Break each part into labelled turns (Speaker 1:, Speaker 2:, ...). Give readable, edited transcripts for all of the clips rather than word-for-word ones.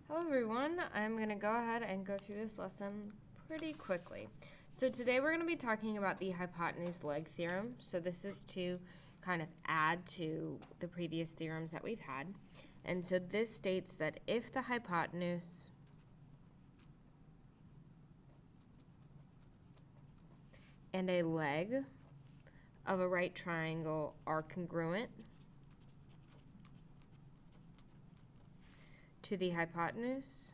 Speaker 1: Hello everyone, I'm going to go ahead and go through this lesson pretty quickly. So today we're going to be talking about the hypotenuse leg theorem. So this is to kind of add to the previous theorems that we've had. And so this states that if the hypotenuse and a leg of a right triangle are congruent to the hypotenuse,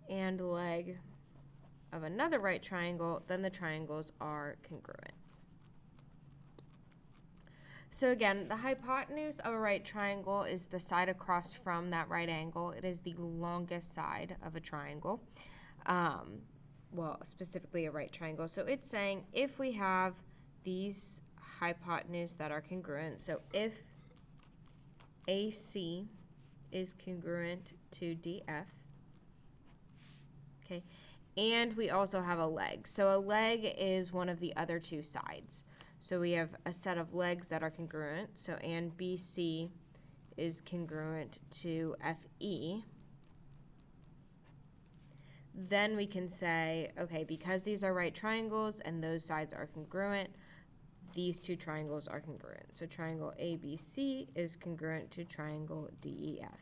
Speaker 1: and leg of another right triangle, then the triangles are congruent. So again, the hypotenuse of a right triangle is the side across from that right angle. It is the longest side of a triangle, well, specifically a right triangle. So it's saying if we have these hypotenuse that are congruent, so if AC is congruent to DF, okay, and we also have a leg. So a leg is one of the other two sides. So we have a set of legs that are congruent. So and BC is congruent to FE. Then we can say, okay, because these are right triangles and those sides are congruent, these two triangles are congruent. So triangle ABC is congruent to triangle DEF.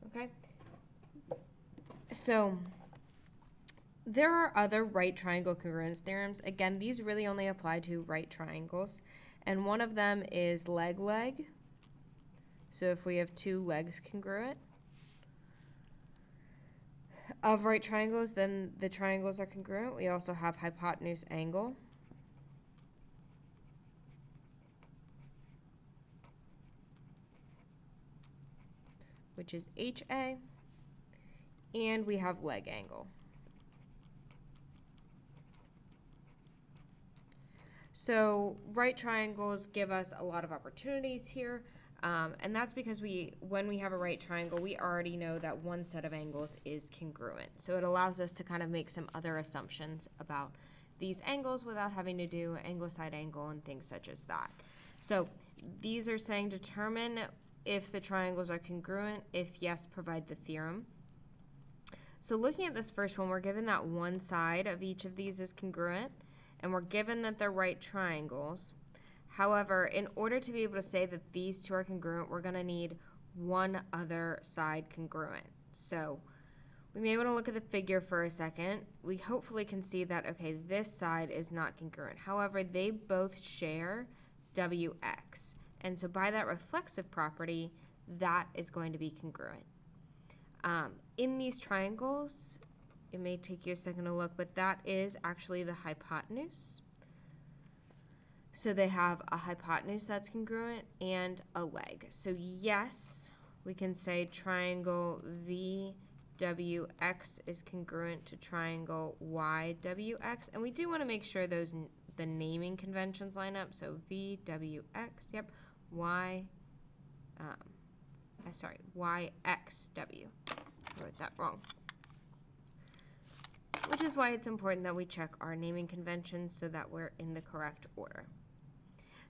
Speaker 1: Okay? So there are other right triangle congruence theorems. Again, these really only apply to right triangles. And one of them is leg-leg. So if we have two legs congruent of right triangles, then the triangles are congruent. We also have hypotenuse angle. Which is HA. And we have leg angle. So right triangles give us a lot of opportunities here, and that's because when we have a right triangle, we already know that one set of angles is congruent. So it allows us to kind of make some other assumptions about these angles without having to do angle side angle and things such as that. So these are saying determine if the triangles are congruent. If yes, provide the theorem. So looking at this first one, we're given that one side of each of these is congruent, and we're given that they're right triangles. However, in order to be able to say that these two are congruent, we're going to need one other side congruent. So we may want to look at the figure for a second. We hopefully can see that, okay, this side is not congruent. However, they both share WX. And so by that reflexive property, that is going to be congruent. In these triangles, it may take you a second to look, but that is actually the hypotenuse. So they have a hypotenuse that's congruent and a leg. So yes, we can say triangle VWX is congruent to triangle YWX. And we do want to make sure the naming conventions line up. So VWX, yep, YXW. I wrote that wrong. Which is why it's important that we check our naming conventions so that we're in the correct order.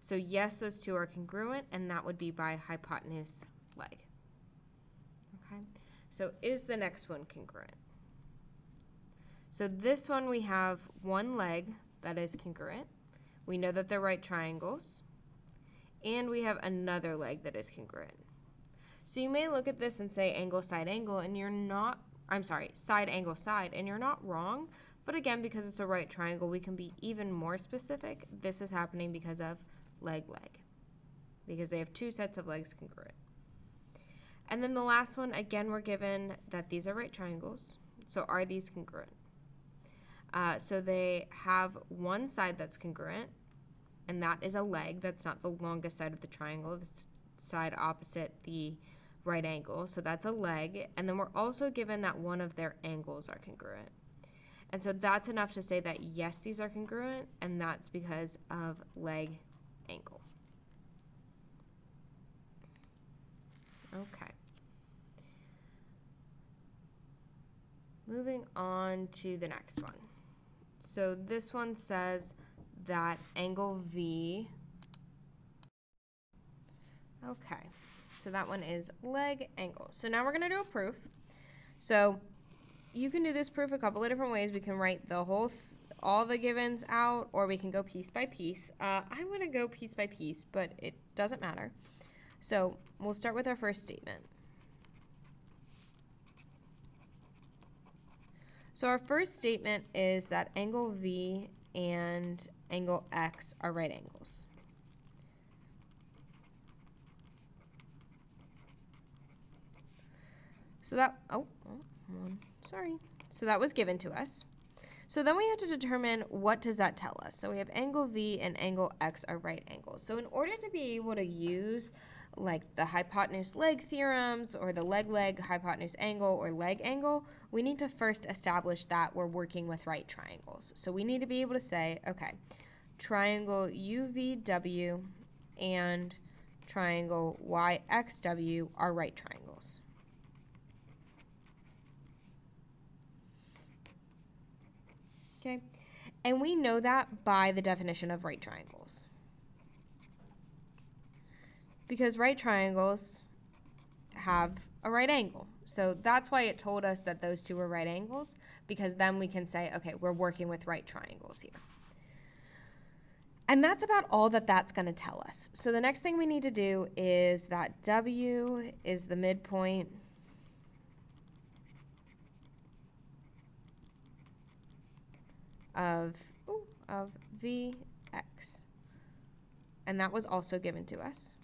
Speaker 1: So yes, those two are congruent, and that would be by hypotenuse leg. Okay, so is the next one congruent? So this one we have one leg that is congruent. We know that they're right triangles. And we have another leg that is congruent. So you may look at this and say angle, side, angle, and you're not, side, angle, side, and you're not wrong. But again, because it's a right triangle, we can be even more specific. This is happening because of leg, leg, because they have two sets of legs congruent. And then the last one, again, we're given that these are right triangles. So are these congruent? So they have one side that's congruent, and that is a leg. That's not the longest side of the triangle. This side opposite the right angle, so that's a leg. And then we're also given that one of their angles are congruent. And so that's enough to say that yes, these are congruent, and that's because of leg angle. Okay. Moving on to the next one. So this one says that angle V, okay, so that one is leg angle. So now we're going to do a proof. So you can do this proof a couple of different ways. We can write the whole, all the givens out, or we can go piece by piece. I'm going to go piece by piece, but it doesn't matter. So we'll start with our first statement. So our first statement is that angle V and angle X are right angles. So that, sorry. So that was given to us. So then we have to determine what does that tell us. So we have angle V and angle X are right angles. So in order to be able to use like the hypotenuse leg theorems or the leg hypotenuse angle or leg angle, we need to first establish that we're working with right triangles. So we need to be able to say, okay, triangle UVW and triangle YXW are right triangles. Okay, and we know that by the definition of right triangles. Because right triangles have a right angle. So that's why it told us that those two were right angles, because then we can say, okay, we're working with right triangles here. And that's about all that that's going to tell us. So the next thing we need to do is that W is the midpoint of Vx. And that was also given to us.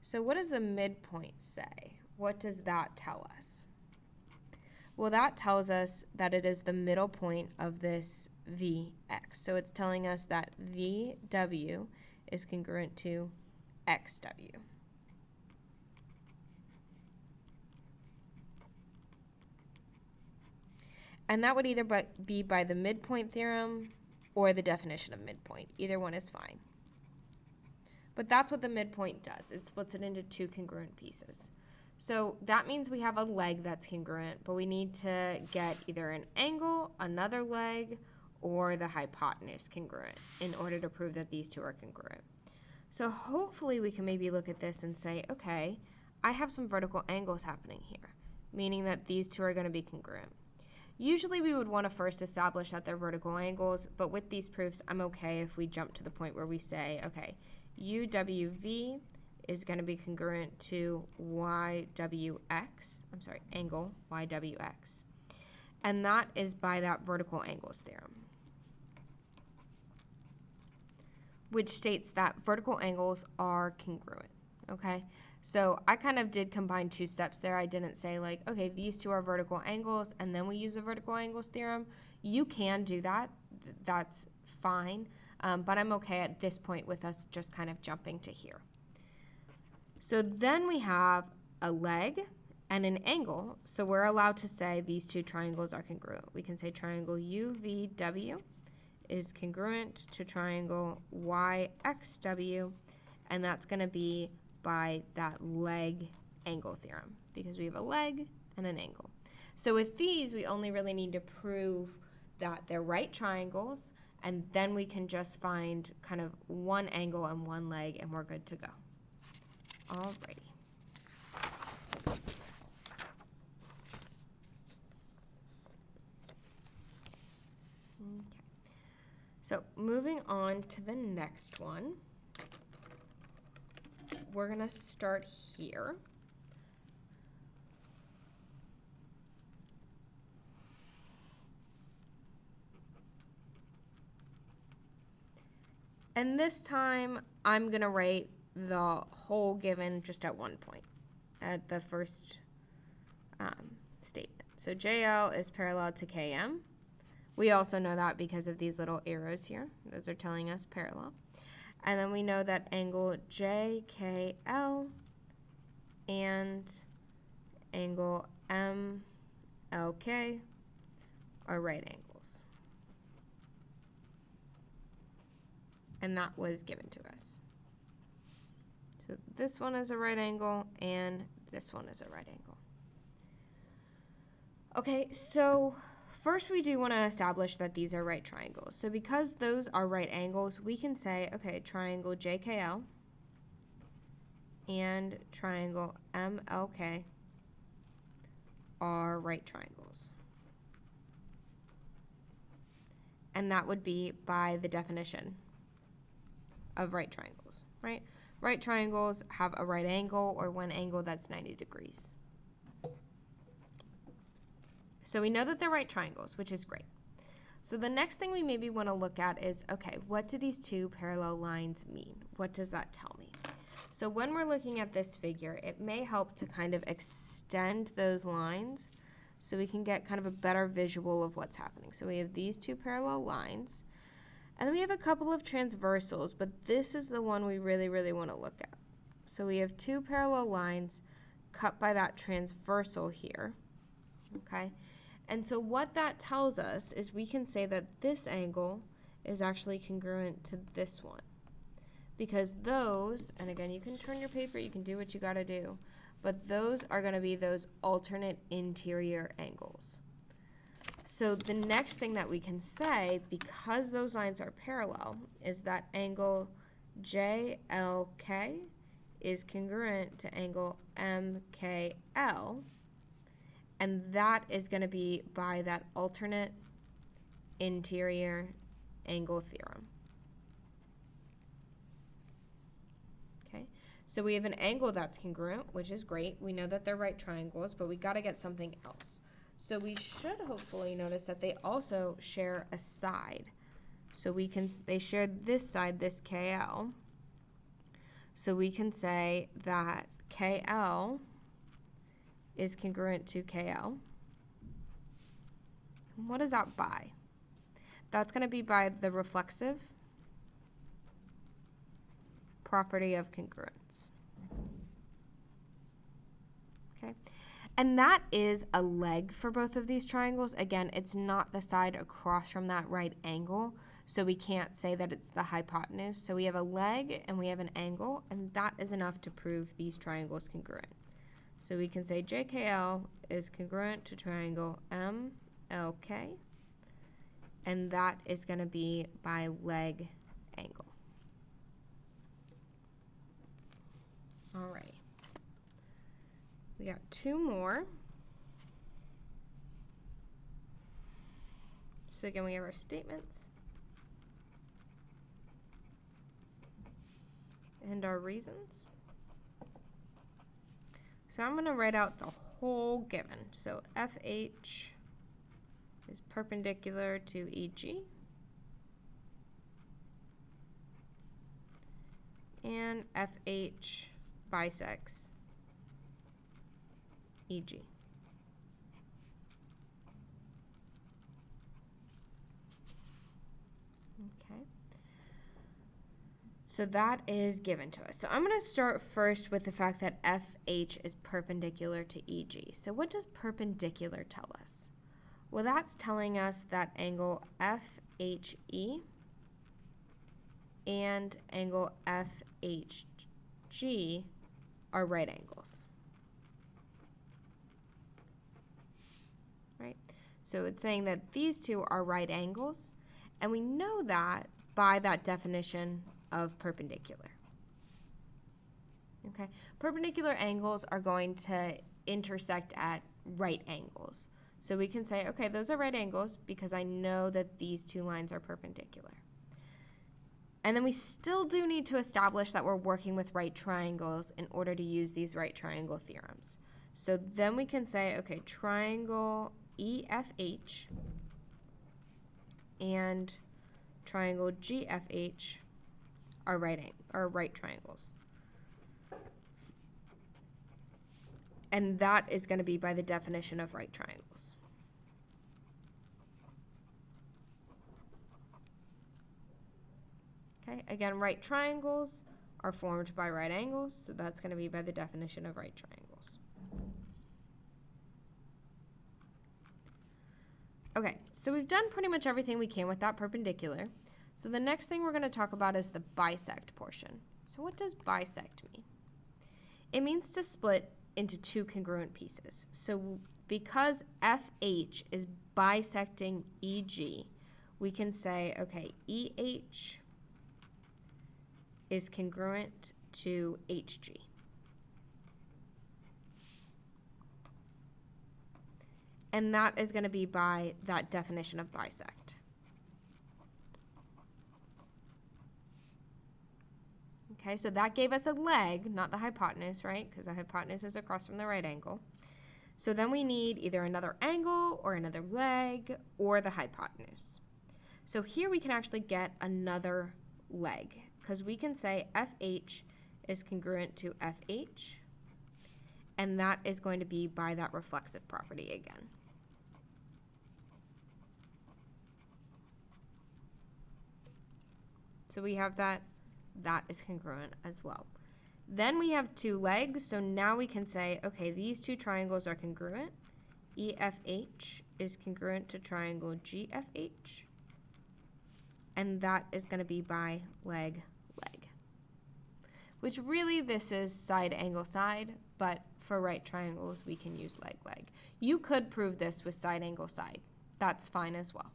Speaker 1: So what does the midpoint say? What does that tell us? Well, that tells us that it is the middle point of this Vx. So it's telling us that Vw is congruent to Xw. And that would either be by the midpoint theorem or the definition of midpoint. Either one is fine. But that's what the midpoint does. It splits it into two congruent pieces. So that means we have a leg that's congruent, but we need to get either an angle, another leg, or the hypotenuse congruent in order to prove that these two are congruent. So hopefully we can maybe look at this and say, okay, I have some vertical angles happening here, meaning that these two are going to be congruent. Usually we would want to first establish that they're vertical angles, but with these proofs, I'm okay if we jump to the point where we say, okay, UWV is going to be congruent to angle YWX. And that is by that vertical angles theorem, which states that vertical angles are congruent, okay? So I kind of did combine two steps there. I didn't say like, okay, these two are vertical angles, and then we use a vertical angles theorem. You can do that. That's fine. But I'm okay at this point with us just kind of jumping to here. So then we have a leg and an angle. So we're allowed to say these two triangles are congruent. We can say triangle UVW is congruent to triangle YXW, and that's going to be by that leg angle theorem, because we have a leg and an angle. So with these, we only really need to prove that they're right triangles, and then we can just find kind of one angle and one leg, and we're good to go. Alrighty. Okay. So moving on to the next one. We're going to start here. And this time, I'm going to write the whole given just at one point, at the first statement. So JL is parallel to KM. We also know that because of these little arrows here. Those are telling us parallel. And then we know that angle JKL and angle MLK are right angles. And that was given to us. So this one is a right angle and this one is a right angle. Okay, so first we do want to establish that these are right triangles. So because those are right angles, we can say, okay, triangle JKL and triangle MLK are right triangles. And that would be by the definition of right triangles, right? Right triangles have a right angle or one angle that's 90 degrees. So we know that they're right triangles, which is great. So the next thing we maybe want to look at is, okay, what do these two parallel lines mean? What does that tell me? So when we're looking at this figure, it may help to kind of extend those lines so we can get kind of a better visual of what's happening. So we have these two parallel lines, and then we have a couple of transversals, but this is the one we really, really want to look at. So we have two parallel lines cut by that transversal here, okay? And so what that tells us is we can say that this angle is actually congruent to this one. Because those, and again, you can turn your paper, you can do what you got to do, but those are going to be those alternate interior angles. So the next thing that we can say, because those lines are parallel, is that angle JLK is congruent to angle MKL, and that is going to be by that alternate interior angle theorem. Okay, so we have an angle that's congruent, which is great. We know that they're right triangles, but we got to get something else. So we should hopefully notice that they also share a side. So they share this side, this KL. So we can say that KL is congruent to KL. What is that by? That's going to be by the reflexive property of congruence. Okay, and that is a leg for both of these triangles. Again, it's not the side across from that right angle, so we can't say that it's the hypotenuse. So we have a leg and we have an angle, and that is enough to prove these triangles congruent. So we can say JKL is congruent to triangle MLK, and that is going to be by leg angle. All right. We got two more. So again, we have our statements and our reasons. So I'm going to write out the whole given. So FH is perpendicular to EG, and FH bisects EG. Okay. So that is given to us. So I'm going to start first with the fact that FH is perpendicular to EG. So what does perpendicular tell us? Well, that's telling us that angle FHE and angle FHG are right angles. Right? So it's saying that these two are right angles, and we know that by that definition of perpendicular. Okay? Perpendicular angles are going to intersect at right angles. So we can say, okay, those are right angles because I know that these two lines are perpendicular. And then we still do need to establish that we're working with right triangles in order to use these right triangle theorems. So then we can say, okay, triangle EFH and triangle GFH are right triangles. And that is going to be by the definition of right triangles. Okay, again, right triangles are formed by right angles, so that's going to be by the definition of right triangles. Okay, so we've done pretty much everything we can with that perpendicular. So the next thing we're going to talk about is the bisect portion. So what does bisect mean? It means to split into two congruent pieces. So because FH is bisecting EG, we can say, okay, EH is congruent to HG. And that is going to be by that definition of bisect. Okay, so that gave us a leg, not the hypotenuse, right? Because the hypotenuse is across from the right angle. So then we need either another angle or another leg or the hypotenuse. So here we can actually get another leg because we can say FH is congruent to FH, and that is going to be by that reflexive property again. So we have that is congruent as well. Then we have two legs, so now we can say, okay, these two triangles are congruent. EFH is congruent to triangle GFH, and that is going to be by leg, leg. Which really this is side angle side, but for right triangles we can use leg, leg. You could prove this with side angle side. That's fine as well.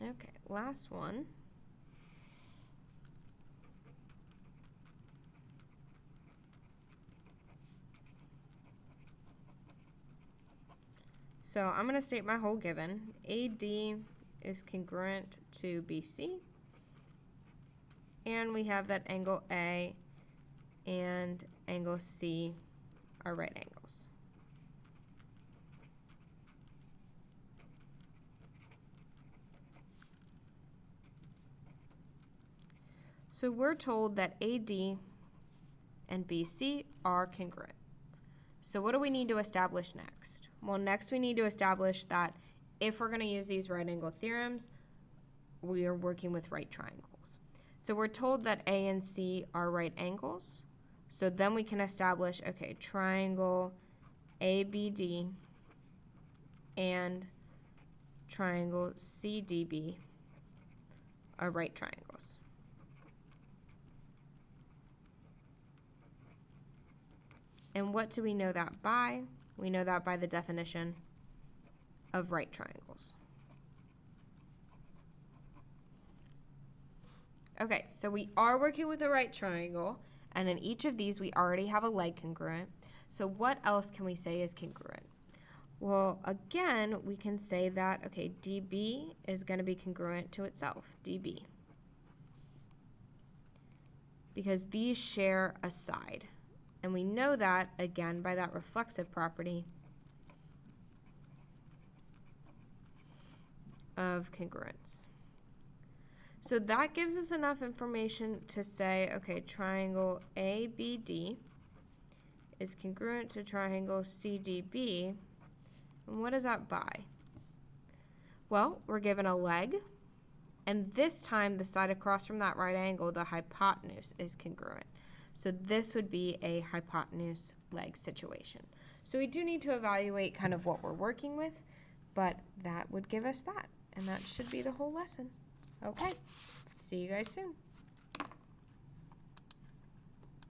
Speaker 1: Okay, last one. So I'm going to state my whole given. AD is congruent to BC. And we have that angle A and angle C are right angles. So we're told that AD and BC are congruent. So what do we need to establish next? Well, next we need to establish that if we're going to use these right angle theorems, we are working with right triangles. So we're told that A and C are right angles. So then we can establish, okay, triangle ABD and triangle CDB are right triangles. And what do we know that by? We know that by the definition of right triangles. Okay, so we are working with a right triangle, and in each of these we already have a leg congruent. So what else can we say is congruent? Well, again, we can say that, okay, DB is going to be congruent to itself, DB, because these share a side. And we know that, again, by that reflexive property of congruence. So that gives us enough information to say, okay, triangle ABD is congruent to triangle CDB. And what is that by? Well, we're given a leg, and this time the side across from that right angle, the hypotenuse, is congruent. So this would be a hypotenuse leg situation. So we do need to evaluate kind of what we're working with, but that would give us that. And that should be the whole lesson. Okay, see you guys soon.